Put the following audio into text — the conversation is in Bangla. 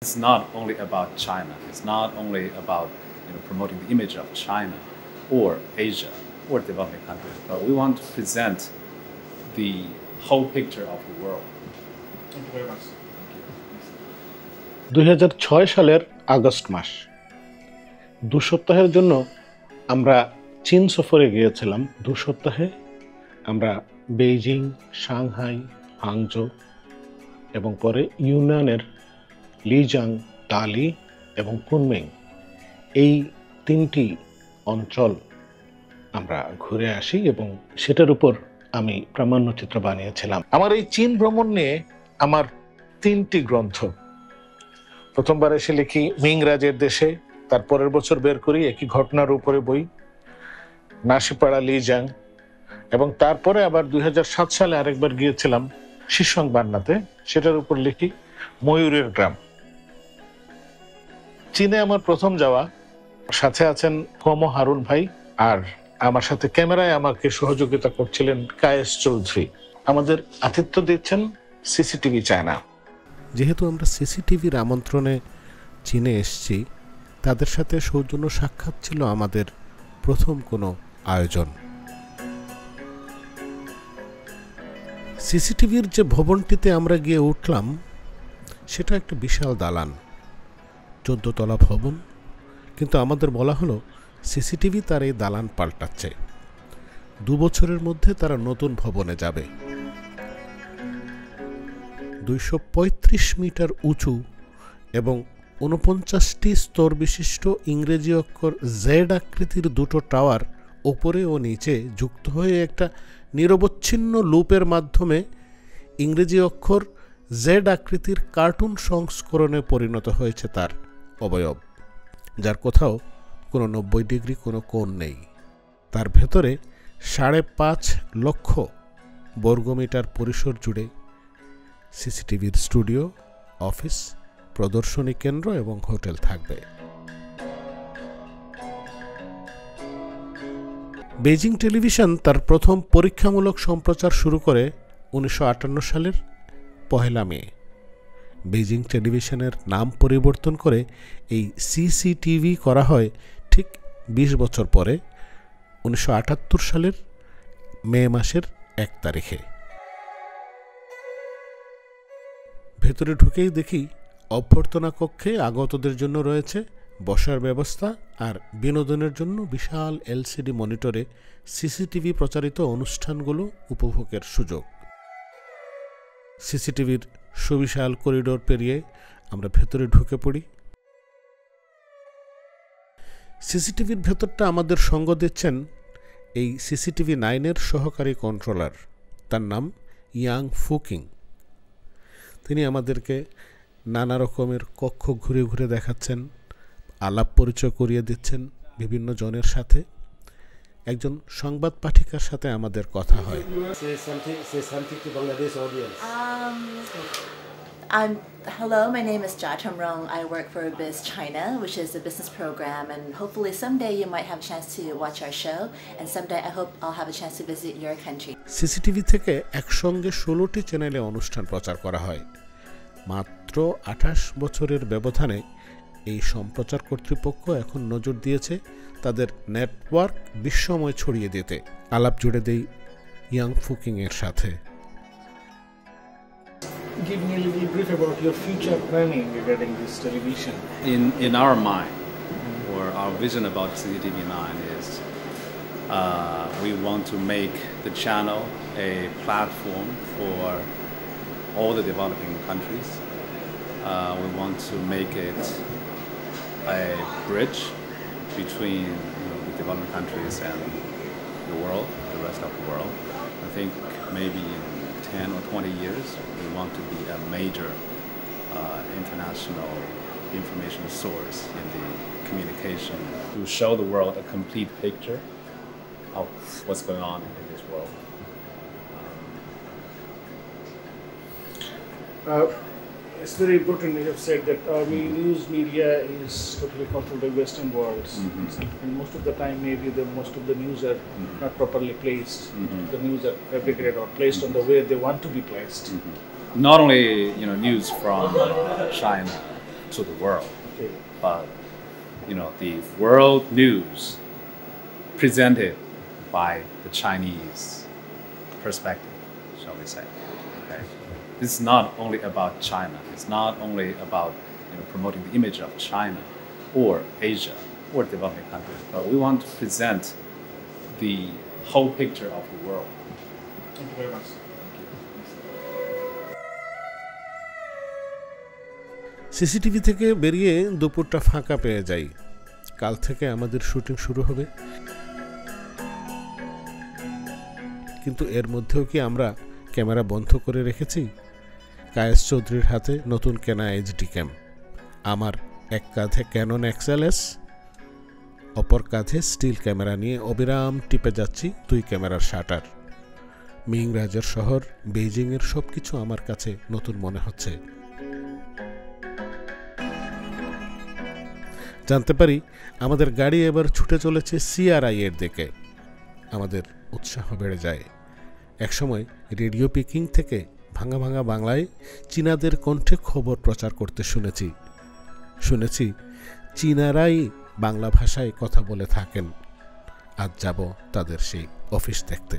It's not only about China. It's not only about promoting the image of China or Asia or developing countries, but we want to present the whole picture of the world. Thank you very much. Thank you. 2006 সালের আগস্ট মাস 2 সপ্তাহের জন্য আমরা চীন সফরে গিয়েছিলাম। 2 সপ্তাহে আমরা বেইজিং, সাংহাই, হাংজো এবং পরে ইউনানের লিজাং, তালি এবং কুনমিং এই 3টি অঞ্চল আমরা ঘুরে আসি এবং সেটার উপর আমি প্রামাণ্যচিত্র বানিয়েছিলাম। আমার এই চীন ভ্রমণ নিয়ে আমার 3টি গ্রন্থ। প্রথমবার এসে লিখি মিং রাজের দেশে, তার পরের বছর বের করি একই ঘটনার উপরে বই নাসিপাড়া লিজাং, এবং তারপরে আবার 2007 সালে আরেকবার গিয়েছিলাম শিসং বান্নাতে, সেটার উপর লিখি ময়ূরের গ্রাম। চীনে আমার প্রথম যাওয়া, সাথে আছেন কমো হারুন ভাই, আর আমার সাথে ক্যামেরায় আমাকে সহযোগিতা করছিলেন কায়েস চৌধুরী। আমাদের আতিথ্য দিচ্ছেন সিসিটিভি চায়না। যেহেতু আমরা সিসিটিভির আমন্ত্রণে চীনে এসেছি, তাদের সাথে সৌজন্য সাক্ষাৎ ছিল আমাদের প্রথম কোনো আয়োজন। সিসিটিভির যে ভবনটিতে আমরা গিয়ে উঠলাম সেটা একটা বিশাল দালান, 14 তলা ভবন, কিন্তু আমাদের বলা হলো সিসিটিভি তার এই দালান পাল্টাচ্ছে, 2 বছরের মধ্যে তারা নতুন ভবনে যাবে। 235 মিটার উঁচু এবং 49টি স্তর বিশিষ্ট ইংরেজি অক্ষর জেড আকৃতির 2টো টাওয়ার ওপরে ও নিচে যুক্ত হয়ে একটা নিরবচ্ছিন্ন লুপের মাধ্যমে ইংরেজি অক্ষর জেড আকৃতির কার্টুন সংস্করণে পরিণত হয়েছে তার অবয়ব, যার কোথাও কোনো 90 ডিগ্রি কোনো কোণ নেই। তার ভেতরে 5.5 লক্ষ বর্গমিটার পরিসর জুড়ে সিসিটিভির স্টুডিও, অফিস, প্রদর্শনী কেন্দ্র এবং হোটেল থাকবে। বেইজিং টেলিভিশন তার প্রথম পরীক্ষামূলক সম্প্রচার শুরু করে 1958 সালের 1 মে। বেইজিং টেলিভিশনের নাম পরিবর্তন করে এই সিসিটিভি করা হয় ঠিক 20 বছর পরে 1978 সালের মে মাসের 1 তারিখে। ভেতরে ঢুকেই দেখি অভ্যর্থনা কক্ষে আগতদের জন্য রয়েছে বসার ব্যবস্থা আর বিনোদনের জন্য বিশাল এলসিডি মনিটরে সিসিটিভি প্রচারিত অনুষ্ঠানগুলো উপভোগের সুযোগ। সিসিটিভির সুবিশাল করিডোর পেরিয়ে আমরা ভেতরে ঢুকে পড়ি। সিসিটিভির ভেতরটা আমাদের সঙ্গ দিচ্ছেন এই সিসিটিভি 9-এর সহকারী কন্ট্রোলার, তার নাম ইয়াং ফুকিং। তিনি আমাদেরকে নানা রকমের কক্ষ ঘুরে ঘুরে দেখাচ্ছেন, আলাপ পরিচয় করিয়ে দিচ্ছেন বিভিন্ন জনের সাথে। একজন সংবাদ পাঠিকার সাথে আমাদের কথা হয়। Hello, my name is Jia Chomrong. I work for Biz China, which is a business program, and hopefully someday you might have a chance to watch our show, and someday I hope I'll have a chance to visit your country. CCTV থেকে একসঙ্গে 16টি চ্যানেলে অনুষ্ঠান প্রচার করা হয়। মাত্র 28 বছরের ব্যবধানে এই সম্প্রচার কর্তৃপক্ষ এখন নজর দিয়েছে তাদের নেটওয়ার্ক বিশ্বময় ছড়িয়ে দিতে। আলাপ জুড়ে দেই ইয়াং ফুকিং এর সাথে। Give me a little brief about your future planning regarding this television. In our mind, or our vision about CCTV9 is we want to make the channel a platform for all the developing countries. We want to make it a bridge between the developing countries and the world, the rest of the world. I think maybe in 10 or 20 years, we want to be a major international information source in the communication to show the world a complete picture of what's going on in this world. It's very important you have said that news media is totally controlled by Western worlds. And most of the time maybe most of the news are not properly placed. The news are fabricated or placed on the way they want to be placed. Not only news from China, to the world. Okay. But the world news presented by the Chinese perspective, shall we say. Okay? This is not only about China. It's not only about promoting the image of China or Asia or developing countries, but we want to present the whole picture of the world. Thank you very much. CCTV থেকে বেরিয়ে দুপুরটা ফাঁকা পেয়ে যাই। কাল থেকে আমাদের শুটিং শুরু হবে, কিন্তু এর মধ্যেও কি আমরা ক্যামেরা বন্ধ করে রেখেছি? কায়েস চৌধুরীর হাতে নতুন কেনা এইচডি ক্যাম, আমার এক কাঁধে ক্যানন XLS, অপর কাঁধে স্টিল ক্যামেরা নিয়ে অবিরাম টিপে যাচ্ছি 2 ক্যামেরার শাটার। মিংরাজের শহর বেইজিংয়ের সব কিছু আমার কাছে নতুন মনে হচ্ছে। জানতে পারি আমাদের গাড়ি এবার ছুটে চলেছে CRI এর দিকে। আমাদের উৎসাহ বেড়ে যায়। একসময় রেডিও পিকিং থেকে ভাঙা ভাঙা বাংলায় চীনাদের কণ্ঠে খবর প্রচার করতে শুনেছি চীনারাই বাংলা ভাষায় কথা বলে থাকেন। আজ যাব তাদের সেই অফিস দেখতে।